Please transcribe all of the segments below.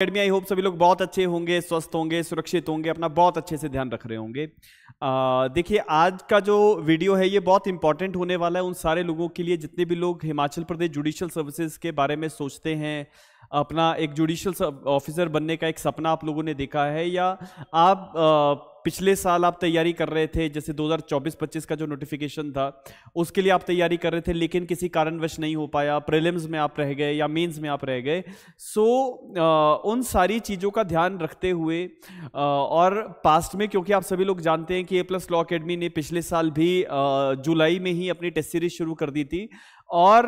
Academy, I hope सभी लोग बहुत अच्छे होंगे, स्वस्थ होंगे, सुरक्षित होंगे, अपना बहुत अच्छे से ध्यान रख रहे होंगे। देखिए, आज का जो वीडियो है ये बहुत इंपॉर्टेंट होने वाला है उन सारे लोगों के लिए जितने भी लोग हिमाचल प्रदेश जुडिशियल सर्विसेज के बारे में सोचते हैं, अपना एक जुडिशियल ऑफिसर बनने का एक सपना आप लोगों ने देखा है, या आप पिछले साल आप तैयारी कर रहे थे, जैसे 2024-25 का जो नोटिफिकेशन था उसके लिए आप तैयारी कर रहे थे, लेकिन किसी कारणवश नहीं हो पाया, प्रीलिम्स में आप रह गए या मेंस में आप रह गए। सो उन सारी चीज़ों का ध्यान रखते हुए और पास्ट में, क्योंकि आप सभी लोग जानते हैं कि A+ लॉ अकेडमी ने पिछले साल भी जुलाई में ही अपनी टेस्ट सीरीज शुरू कर दी थी, और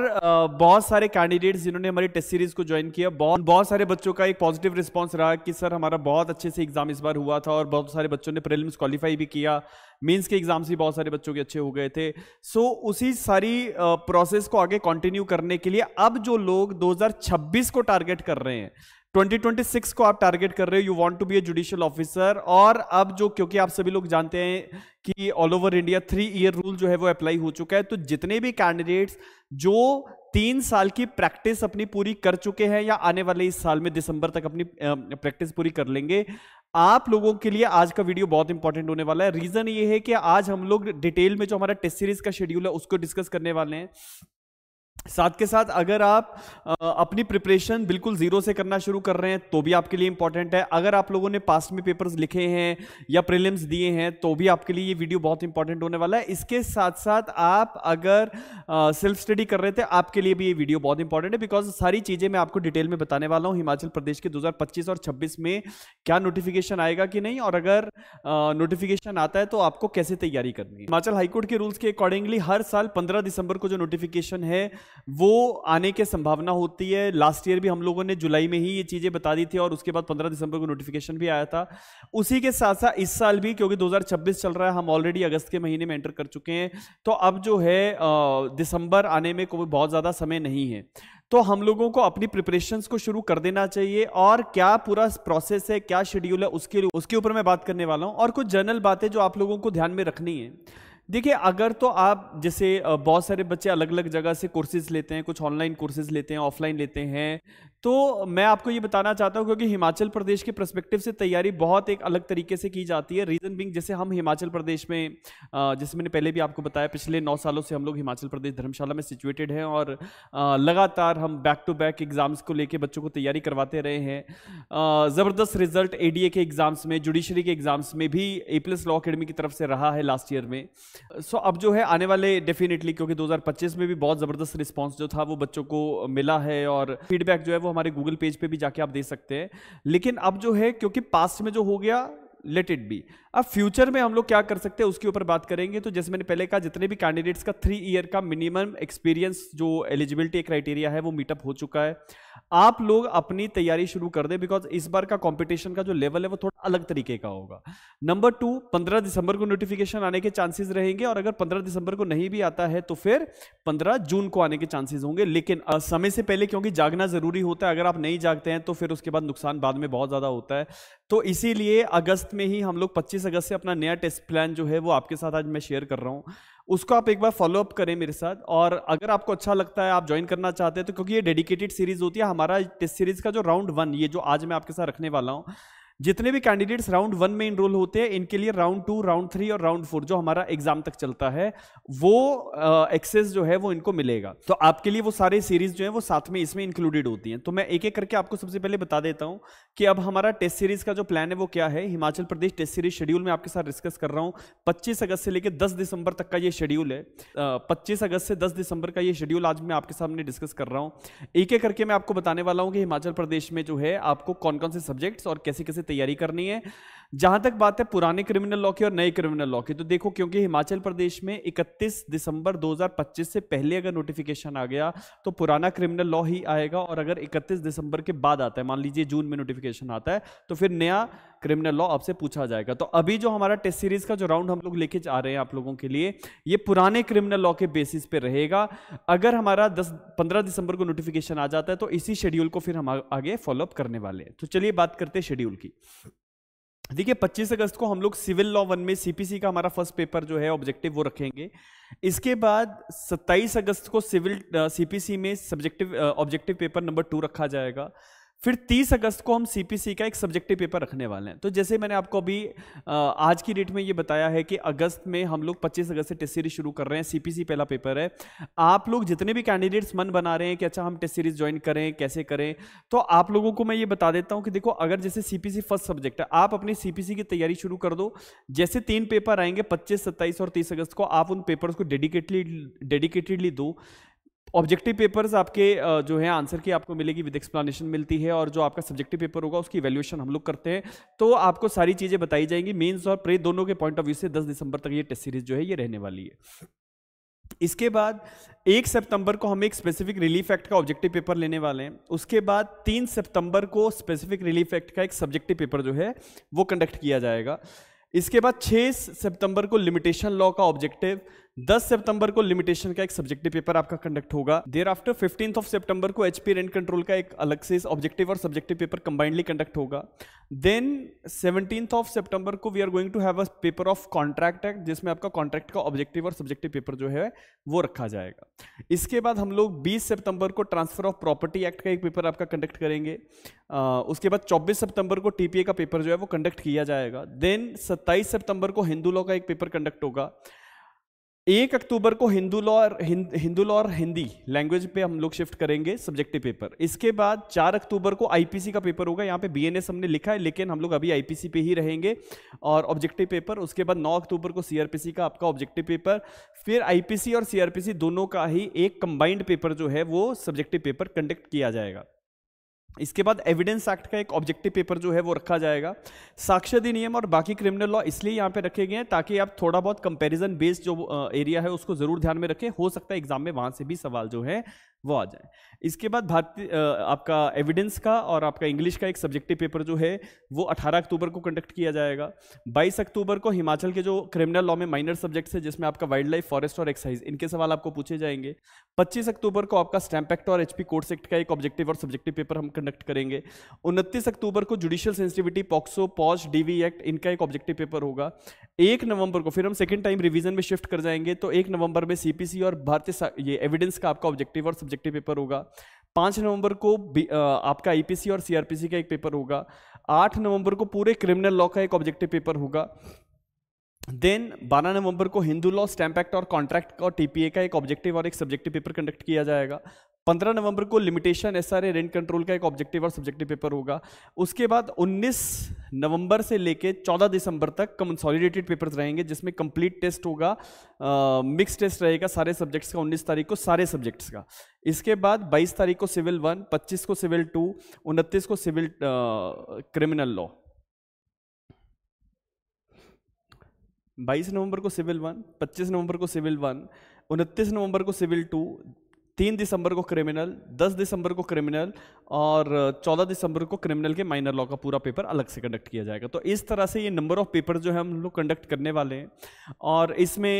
बहुत सारे कैंडिडेट्स जिन्होंने हमारी टेस्ट सीरीज को ज्वाइन किया, बहुत सारे बच्चों का एक पॉजिटिव रिस्पांस रहा कि सर हमारा बहुत अच्छे से एग्जाम इस बार हुआ था, और बहुत सारे बच्चों ने प्रीलिम्स क्वालिफाई भी किया, मेंस के एग्जाम्स भी बहुत सारे बच्चों के अच्छे हो गए थे। सो उसी सारी प्रोसेस को आगे कंटिन्यू करने के लिए अब जो लोग 2026 को टारगेट कर रहे हैं, 2026 को आप टारगेट कर रहे हो, you want to be a judicial officer, और अब जो, क्योंकि आप सभी लोग जानते हैं कि all over India 3 year rule जो है वो अप्लाई हो चुका है, तो जितने भी कैंडिडेट्स जो 3 साल की प्रैक्टिस अपनी पूरी कर चुके हैं या आने वाले इस साल में दिसंबर तक अपनी प्रैक्टिस पूरी कर लेंगे, आप लोगों के लिए आज का वीडियो बहुत इंपॉर्टेंट होने वाला है। रीजन ये है कि आज हम लोग डिटेल में जो हमारा टेस्ट सीरीज का शेड्यूल है उसको डिस्कस करने वाले हैं। साथ के साथ अगर आप अपनी प्रिपरेशन बिल्कुल जीरो से करना शुरू कर रहे हैं तो भी आपके लिए इंपॉर्टेंट है। अगर आप लोगों ने पास्ट में पेपर्स लिखे हैं या प्रीलिम्स दिए हैं तो भी आपके लिए ये वीडियो बहुत इंपॉर्टेंट होने वाला है। इसके साथ साथ आप अगर सेल्फ स्टडी कर रहे थे, आपके लिए भी ये वीडियो बहुत इंपॉर्टेंट है, बिकॉज सारी चीजें मैं आपको डिटेल में बताने वाला हूं। हिमाचल प्रदेश के 2025 और 26 में क्या नोटिफिकेशन आएगा कि नहीं, और अगर नोटिफिकेशन आता है तो आपको कैसे तैयारी करनी है। हिमाचल हाईकोर्ट के रूल्स के अकॉर्डिंगली हर साल 15 दिसंबर को जो नोटिफिकेशन है वो आने की संभावना होती है। लास्ट ईयर भी हम लोगों ने जुलाई में ही ये चीजें बता दी थी, और उसके बाद 15 दिसंबर को नोटिफिकेशन भी आया था। उसी के साथ साथ इस साल भी, क्योंकि 2026 चल रहा है, हम ऑलरेडी अगस्त के महीने में एंटर कर चुके हैं, तो अब जो है दिसंबर आने में कोई बहुत ज्यादा समय नहीं है, तो हम लोगों को अपनी प्रिपरेशंस को शुरू कर देना चाहिए। और क्या पूरा प्रोसेस है, क्या शेड्यूल है, उसके ऊपर मैं बात करने वाला हूं, और कुछ जनरल बातें जो आप लोगों को ध्यान में रखनी है। देखिए, अगर तो आप, जैसे बहुत सारे बच्चे अलग अलग जगह से कोर्सेज लेते हैं, कुछ ऑनलाइन कोर्सेज लेते हैं, ऑफलाइन लेते हैं, तो मैं आपको ये बताना चाहता हूँ, क्योंकि हिमाचल प्रदेश के पर्सपेक्टिव से तैयारी बहुत एक अलग तरीके से की जाती है। रीजन बिंग, जैसे हम हिमाचल प्रदेश में, जैसे मैंने पहले भी आपको बताया, पिछले 9 सालों से हम लोग हिमाचल प्रदेश धर्मशाला में सिचुएटेड हैं, और लगातार हम बैक टू बैक एग्जाम्स को लेके बच्चों को तैयारी करवाते रहे हैं। ज़बरदस्त रिजल्ट ADA के एग्जाम्स में, जुडिशरी के एग्जाम्स में भी A+ लॉ अकेडमी की तरफ से रहा है लास्ट ईयर में। सो अब जो है आने वाले डेफिनेटली, क्योंकि 2025 में भी बहुत ज़बरदस्त रिस्पांस जो था वो बच्चों को मिला है, और फीडबैक जो है वो हमारे गूगल पेज पे भी जाके आप दे सकते हैं। लेकिन अब जो है, क्योंकि पास्ट में जो हो गया, लेट इट बी। अब फ्यूचर में हम लोग क्या कर सकते हैं उसके ऊपर बात करेंगे। तो जैसे मैंने पहले कहा, जितने भी कैंडिडेट्स का 3 ईयर का मिनिमम एक्सपीरियंस जो एलिजिबिलिटी क्राइटेरिया है वो मीटअप हो चुका है। आप लोग अपनी तैयारी शुरू कर दें, बिकॉज इस बार का कंपटीशन का जो लेवल है वो थोड़ा अलग तरीके का होगा। नंबर 2, 15 दिसंबर को नोटिफिकेशन आने के चांसेस रहेंगे, और अगर 15 दिसंबर को नहीं भी आता है तो फिर 15 जून को आने के चांसेस होंगे। लेकिन समय से पहले, क्योंकि जागना जरूरी होता है, अगर आप नहीं जागते हैं तो फिर उसके बाद नुकसान बाद में बहुत ज्यादा होता है। तो इसीलिए अगस्त में ही हम लोग 25 अगस्त से अपना नया टेस्ट प्लान जो है वो आपके साथ आज मैं शेयर कर रहा हूँ, उसको आप एक बार फॉलो अप करें मेरे साथ। और अगर आपको अच्छा लगता है, आप ज्वाइन करना चाहते हैं, तो क्योंकि ये डेडिकेटेड सीरीज होती है, हमारा टेस्ट सीरीज का जो राउंड 1, ये जो आज मैं आपके साथ रखने वाला हूँ, जितने भी कैंडिडेट्स राउंड 1 में इनरोल होते हैं, इनके लिए राउंड 2, राउंड 3 और राउंड 4 जो हमारा एग्जाम तक चलता है, वो एक्सेस जो है वो इनको मिलेगा। तो आपके लिए वो सारे सीरीज जो है वो साथ में इसमें इंक्लूडेड होती हैं। तो मैं एक एक करके आपको सबसे पहले बता देता हूं कि अब हमारा टेस्ट सीरीज का जो प्लान है वो क्या है। Himachal Pradesh test series schedule में आपके साथ डिस्कस कर रहा हूं। 25 अगस्त से लेकर 10 दिसंबर तक का ये शेड्यूल है। 25 अगस्त से 10 दिसंबर का ये शेड्यूल आज मैं आपके सामने डिस्कस कर रहा हूं। एक एक करके मैं आपको बताने वाला हूं कि हिमाचल प्रदेश में जो है आपको कौन कौन से सब्जेक्ट्स और कैसे कैसे तैयारी करनी है। जहां तक बात है पुराने क्रिमिनल लॉ की और नए क्रिमिनल लॉ की, तो देखो, क्योंकि हिमाचल प्रदेश में 31 दिसंबर 2025 से पहले अगर नोटिफिकेशन आ गया तो पुराना क्रिमिनल लॉ ही आएगा, और अगर 31 दिसंबर के बाद आता है, मान लीजिए जून में नोटिफिकेशन आता है, तो फिर नया क्रिमिनल लॉ आपसे पूछा जाएगा। तो अभी जो हमारा टेस्ट सीरीज का जो राउंड हम लोग लेके जा रहे हैं आप लोगों के लिए, ये पुराने क्रिमिनल लॉ के बेसिस पे रहेगा। अगर हमारा 15 दिसंबर को नोटिफिकेशन आ जाता है तो इसी शेड्यूल को फिर हम आगे फॉलोअप करने वाले हैं। तो चलिए बात करते हैं शेड्यूल की। देखिए, 25 अगस्त को हम लोग सिविल लॉ 1 में CPC का हमारा फर्स्ट पेपर जो है ऑब्जेक्टिव वो रखेंगे। इसके बाद 27 अगस्त को सिविल CPC में सब्जेक्टिव ऑब्जेक्टिव पेपर नंबर 2 रखा जाएगा। फिर 30 अगस्त को हम सीपीसी का एक सब्जेक्टिव पेपर रखने वाले हैं। तो जैसे मैंने आपको अभी आज की डेट में ये बताया है कि अगस्त में हम लोग 25 अगस्त से टेस्ट सीरीज शुरू कर रहे हैं, सीपीसी पहला पेपर है। आप लोग जितने भी कैंडिडेट्स मन बना रहे हैं कि अच्छा हम टेस्ट सीरीज ज्वाइन करें, कैसे करें, तो आप लोगों को मैं ये बता देता हूं कि देखो, अगर जैसे सीपीसी फर्स्ट सब्जेक्ट है, आप अपनी सीपीसी की तैयारी शुरू कर दो। जैसे 3 पेपर आएंगे 25, 27 और 30 अगस्त को, आप उन पेपर्स को डेडिकेटेडली दो। ऑब्जेक्टिव पेपर्स आपके जो है आंसर की आपको मिलेगी, विद एक्सप्लेनेशन मिलती है, और जो आपका सब्जेक्टिव पेपर होगा उसकी वैल्यूएशन हम लोग करते हैं। तो आपको सारी चीजें बताई जाएंगी मेंस और प्री दोनों के पॉइंट ऑफ व्यू से। 10 दिसंबर तक ये टेस्ट सीरीज जो है ये रहने वाली है। इसके बाद 1 सितंबर को हम एक स्पेसिफिक रिलीफ एक्ट का ऑब्जेक्टिव पेपर लेने वाले हैं। उसके बाद 3 सितंबर को स्पेसिफिक रिलीफ एक्ट का एक सब्जेक्टिव पेपर जो है वो कंडक्ट किया जाएगा। इसके बाद 6 सितंबर को लिमिटेशन लॉ का ऑब्जेक्टिव, 10 सितंबर को लिमिटेशन का एक सब्जेक्टिव पेपर आपका कंडक्ट होगा। देयर आफ्टर 15 सितंबर को एचपी रेंट कंट्रोल का एक अलग से ऑब्जेक्टिव और सब्जेक्टिव पेपर कंबाइंडली कंडक्ट होगा। देन 17 सितंबर को we are going to have a paper of contract act, जिसमें आपका कॉन्ट्रैक्ट का ऑब्जेक्टिव और सब्जेक्टिव पेपर जो है वो रखा जाएगा। इसके बाद हम लोग 20 सितंबर को ट्रांसफर ऑफ प्रॉपर्टी एक्ट का एक पेपर आपका कंडक्ट करेंगे। उसके बाद 24 सितंबर को टीपीए का पेपर जो है वो कंडक्ट किया जाएगा। देन 27 सितंबर को हिंदू लॉ का एक पेपर कंडक्ट होगा। 1 अक्टूबर को हिंदू लॉ और हिंदी लैंग्वेज पे हम लोग शिफ्ट करेंगे सब्जेक्टिव पेपर। इसके बाद 4 अक्टूबर को आईपीसी का पेपर होगा। यहाँ पे बीएनएस हमने लिखा है, लेकिन हम लोग अभी आईपीसी पे ही रहेंगे और ऑब्जेक्टिव पेपर। उसके बाद 9 अक्टूबर को सीआरपीसी का आपका ऑब्जेक्टिव पेपर। फिर आईपीसी और सीआरपीसी दोनों का ही एक कंबाइंड पेपर जो है वो सब्जेक्टिव पेपर कंडक्ट किया जाएगा। इसके बाद एविडेंस एक्ट का एक ऑब्जेक्टिव पेपर जो है वो रखा जाएगा। साक्ष्य अधिनियम और बाकी क्रिमिनल लॉ इसलिए यहाँ पे रखे गए हैं ताकि आप थोड़ा बहुत कंपैरिजन बेस्ड जो एरिया है उसको जरूर ध्यान में रखें। हो सकता है एग्जाम में वहां से भी सवाल जो है वो आ जाए। इसके बाद भारतीय आपका एविडेंस का और आपका इंग्लिश का एक सब्जेक्टिव पेपर जो है वो 18 अक्टूबर को कंडक्ट किया जाएगा। 22 अक्टूबर को हिमाचल के जो क्रिमिनल लॉ में माइनर सब्जेक्ट्स है, जिसमें आपका वाइल्ड लाइफ, फॉरेस्ट और एक्साइज, इनके सवाल आपको पूछे जाएंगे। 25 अक्टूबर को आपका स्टैंप एक्ट और एचपी कोर्ट्स एक्ट का एक ऑब्जेक्टिव और सब्जेक्टिव पेपर हम कंडक्ट करेंगे। 29 अक्टूबर को judicial sensitivity, POCSO, POSH, DV act, इनका एक ऑब्जेक्टिव पेपर होगा। 1 नवंबर को फिर हम सेकंड टाइम रिवीजन में शिफ्ट कर जाएंगे, तो 1 नवंबर में सीपीसी और भारतीय ये एविडेंस का आपका ऑब्जेक्टिव और सब्जेक्टिव पेपर होगा। 5 नवंबर को आपका आईपीसी और सीआरपीसी का एक पेपर होगा। 8 नवंबर को पूरे क्रिमिनल लॉ का एक ऑब्जेक्टिव पेपर होगा। देन 12 नवंबर को हिंदू लॉ, स्टैंप एक्ट और कॉन्ट्रैक्ट और टीपीए का एक ऑब्जेक्टिव और एक सब्जेक्टिव पेपर कंडक्ट किया जाएगा। 15 नवंबर को लिमिटेशन, एसआरए, रेंट कंट्रोल का एक ऑब्जेक्टिव और सब्जेक्टिव पेपर होगा। उसके बाद 19 नवंबर से लेके 14 दिसंबर तक कंसोलिडेटेड पेपर्स रहेंगे, जिसमें कंप्लीट टेस्ट होगा, मिक्स टेस्ट रहेगा सारे सब्जेक्ट्स का 19 तारीख को सारे सब्जेक्ट्स का। इसके बाद 22 तारीख को सिविल 1, 25 को सिविल 2, 29 को सिविल क्रिमिनल लॉ। 22 नवंबर को सिविल 1, 25 नवंबर को सिविल 1, 29 नवंबर को सिविल 2, 3 दिसंबर को क्रिमिनल, 10 दिसंबर को क्रिमिनल और 14 दिसंबर को क्रिमिनल के माइनर लॉ का पूरा पेपर अलग से कंडक्ट किया जाएगा। तो इस तरह से ये नंबर ऑफ पेपर जो है हम लोग कंडक्ट करने वाले हैं। और इसमें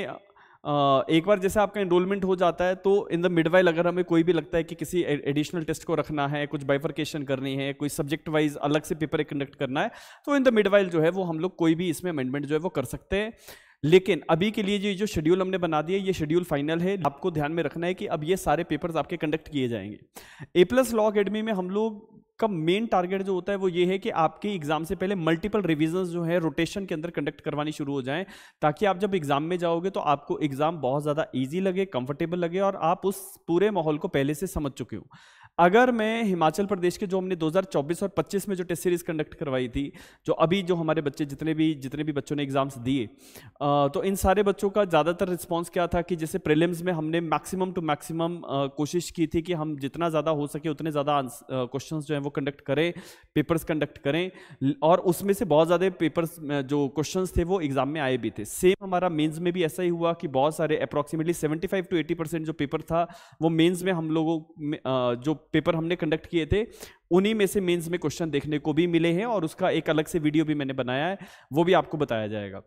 एक बार जैसे आपका एनरोलमेंट हो जाता है तो इन द मिडवाइल अगर हमें कोई भी लगता है कि किसी एडिशनल टेस्ट को रखना है, कुछ बाइफर्केशन करनी है, कोई सब्जेक्ट वाइज अलग से पेपर कंडक्ट करना है, तो इन द मिडवाइल जो है वो हम लोग कोई भी इसमें अमेंडमेंट जो है वो कर सकते हैं। लेकिन अभी के लिए जो शेड्यूल हमने बना दिया ये शेड्यूल फाइनल है। आपको ध्यान में रखना है कि अब ये सारे पेपर्स आपके कंडक्ट किए जाएंगे। A+ लॉ अकेडमी में हम लोग का मेन टारगेट जो होता है वो ये है कि आपके एग्जाम से पहले मल्टीपल रिविजन्स जो है रोटेशन के अंदर कंडक्ट करवानी शुरू हो जाएं, ताकि आप जब एग्जाम में जाओगे तो आपको एग्जाम बहुत ज़्यादा ईजी लगे, कंफर्टेबल लगे और आप उस पूरे माहौल को पहले से समझ चुके हो। अगर मैं हिमाचल प्रदेश के जो हमने 2024 और 25 में जो टेस्ट सीरीज कंडक्ट करवाई थी, जो अभी जो हमारे बच्चे जितने भी बच्चों ने एग्जाम्स दिए, तो इन सारे बच्चों का ज़्यादातर रिस्पांस क्या था कि जैसे प्रीलिम्स में हमने मैक्सिमम टू मैक्सिमम कोशिश की थी कि हम जितना ज़्यादा हो सके उतने ज़्यादा क्वेश्चंस जो हैं वो कंडक्ट करें, पेपर्स कंडक्ट करें, और उसमें से बहुत ज़्यादा पेपर्स जो क्वेश्चंस थे वो एग्जाम में आए भी थे। सेम हमारा मेंस में भी ऐसा ही हुआ कि बहुत सारे अप्रॉक्सीमेटली 75 to 80% जो पेपर था वो मेंस में हम लोगों जो पेपर हमने कंडक्ट किए थे उन्हीं में से मेंस में क्वेश्चन देखने को भी मिले हैं, और उसका एक अलग से वीडियो भी मैंने बनाया है, वो भी आपको बताया जाएगा।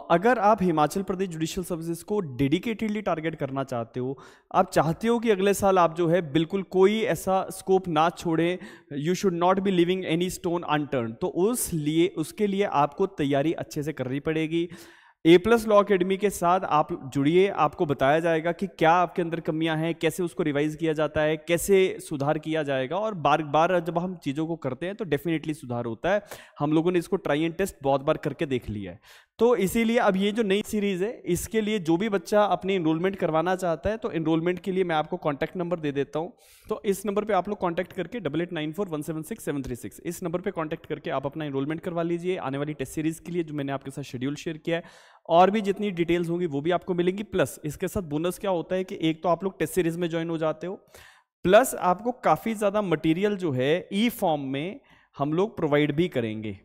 अगर आप हिमाचल प्रदेश जुडिशियल सर्विसेज को डेडिकेटेडली टारगेट करना चाहते हो, आप चाहते हो कि अगले साल आप जो है बिल्कुल कोई ऐसा स्कोप ना छोड़ें, you should not be living any stone unturned, तो उसके लिए आपको तैयारी अच्छे से करनी पड़ेगी। ए प्लस लॉ अकेडमी के साथ आप जुड़िए, आपको बताया जाएगा कि क्या आपके अंदर कमियां हैं, कैसे उसको रिवाइज किया जाता है, कैसे सुधार किया जाएगा, और बार बार जब हम चीज़ों को करते हैं तो डेफिनेटली सुधार होता है। हम लोगों ने इसको ट्राई एंड टेस्ट बहुत बार करके देख लिया है। तो इसीलिए अब ये जो नई सीरीज है, इसके लिए जो भी बच्चा अपनी इनरोलमेंट करवाना चाहता है तो इनरोलमेंट के लिए मैं आपको कॉन्टैक्ट नंबर दे देता हूँ। तो इस नंबर पे आप लोग कॉन्टैक्ट करके 8894176736 इस नंबर पे कॉन्टैक्ट करके आप अपना इनरोलमेंट करवा लीजिए आने वाली टेस्ट सीरीज के लिए, जो मैंने आपके साथ शेड्यूल शेयर किया है। और भी जितनी डिटेल्स होंगी वो भी आपको मिलेंगी। प्लस इसके साथ बोनस क्या होता है कि एक तो आप लोग टेस्ट सीरीज में ज्वाइन हो जाते हो, प्लस आपको काफ़ी ज़्यादा मटेरियल जो है ई फॉर्म में हम लोग प्रोवाइड भी करेंगे।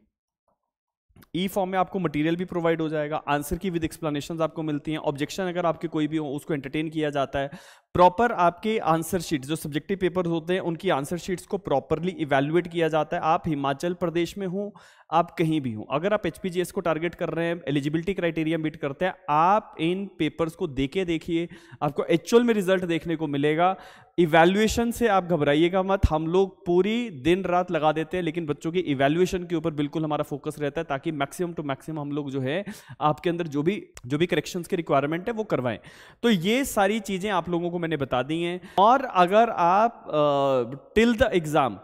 ई फॉर्म में आपको मटेरियल भी प्रोवाइड हो जाएगा, आंसर की विद एक्सप्लेनेशंस आपको मिलती हैं, ऑब्जेक्शन अगर आपके कोई भी हो उसको एंटरटेन किया जाता है, प्रॉपर आपके आंसर शीट्स जो सब्जेक्टिव पेपर्स होते हैं उनकी आंसर शीट्स को प्रॉपरली इवैल्यूएट किया जाता है। आप हिमाचल प्रदेश में हो, आप कहीं भी हो, अगर आप एचपीजीएस को टारगेट कर रहे हैं, एलिजिबिलिटी क्राइटेरिया मीट करते हैं, आप इन पेपर्स को देके देखिए, आपको एक्चुअल में रिजल्ट देखने को मिलेगा। इवैल्यूएशन से आप घबराइएगा मत, हम लोग पूरी दिन रात लगा देते हैं, लेकिन बच्चों की इवैल्यूएशन के ऊपर बिल्कुल हमारा फोकस रहता है, ताकि मैक्सिमम टू मैक्सिमम हम लोग जो है आपके अंदर जो भी करेक्शंस की रिक्वायरमेंट है वो करवाएं। तो ये सारी चीजें आप लोगों को मैंने बता दी हैं। और अगर आप टिल द एग्जाम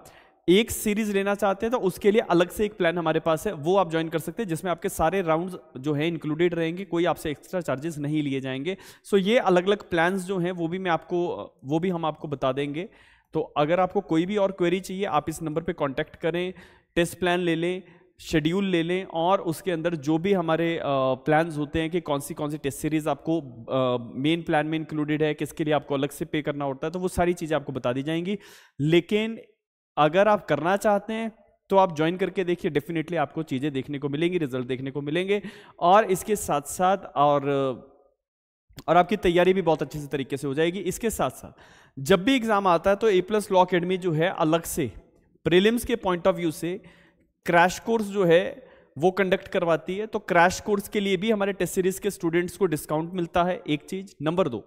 एक सीरीज लेना चाहते हैं तो उसके लिए अलग से एक प्लान हमारे पास है, वो आप ज्वाइन कर सकते हैं, जिसमें आपके सारे राउंड्स जो है इंक्लूडेड रहेंगे, कोई आपसे एक्स्ट्रा चार्जेस नहीं लिए जाएंगे। सो ये अलग अलग प्लान्स जो हैं वो भी हम आपको बता देंगे। तो अगर आपको कोई भी और क्वेरी चाहिए आप इस नंबर पे कांटेक्ट करें, टेस्ट प्लान ले लें, शेड्यूल ले लें, और उसके अंदर जो भी हमारे प्लान्स होते हैं कि कौन सी टेस्ट सीरीज आपको मेन प्लान में इंक्लूडेड है, किसके लिए आपको अलग से पे करना होता है, तो वो सारी चीज़ें आपको बता दी जाएंगी। लेकिन अगर आप करना चाहते हैं तो आप ज्वाइन करके देखिए, डेफिनेटली आपको चीज़ें देखने को मिलेंगी, रिजल्ट देखने को मिलेंगे, और इसके साथ साथ और आपकी तैयारी भी बहुत अच्छे से तरीके से हो जाएगी। इसके साथ साथ जब भी एग्जाम आता है तो ए प्लस लॉ अकेडमी जो है अलग से प्रीलिम्स के पॉइंट ऑफ व्यू से क्रैश कोर्स जो है वो कंडक्ट करवाती है। तो क्रैश कोर्स के लिए भी हमारे टेस्ट सीरीज के स्टूडेंट्स को डिस्काउंट मिलता है, एक चीज। नंबर 2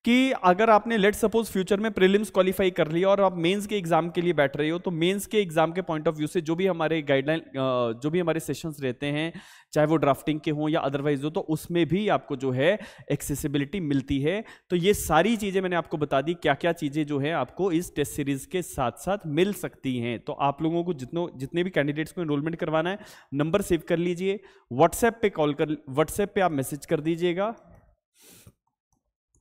कि अगर आपने लेट सपोज फ्यूचर में प्रीलिम्स क्वालिफाई कर लिया और आप मेंस के एग्जाम के लिए बैठ रहे हो, तो मेंस के एग्जाम के पॉइंट ऑफ व्यू से जो भी हमारे गाइडलाइन जो भी हमारे सेशंस रहते हैं, चाहे वो ड्राफ्टिंग के हों या अदरवाइज हो, तो उसमें भी आपको जो है एक्सेसिबिलिटी मिलती है। तो ये सारी चीजें मैंने आपको बता दी, क्या क्या चीजें जो है आपको इस टेस्ट सीरीज के साथ साथ मिल सकती हैं। तो आप लोगों को जितने भी कैंडिडेट्स को एनरोलमेंट करवाना है, नंबर सेव कर लीजिए, व्हाट्सएप पे आप मैसेज कर दीजिएगा,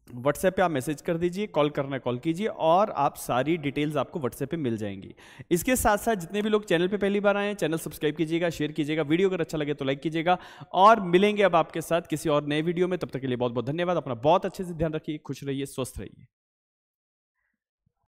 व्हाट्सएप पे आप मैसेज कर दीजिए, कॉल करना है कॉल कीजिए, और आप सारी डिटेल्स आपको व्हाट्सएप पे मिल जाएंगी। इसके साथ साथ जितने भी लोग चैनल पे पहली बार आए हैं, चैनल सब्सक्राइब कीजिएगा, शेयर कीजिएगा, वीडियो अगर अच्छा लगे तो लाइक कीजिएगा, और मिलेंगे अब आपके साथ किसी और नए वीडियो में। तब तक के लिए बहुत बहुत धन्यवाद। अपना बहुत अच्छे से ध्यान रखिए, खुश रहिए, स्वस्थ रहिए।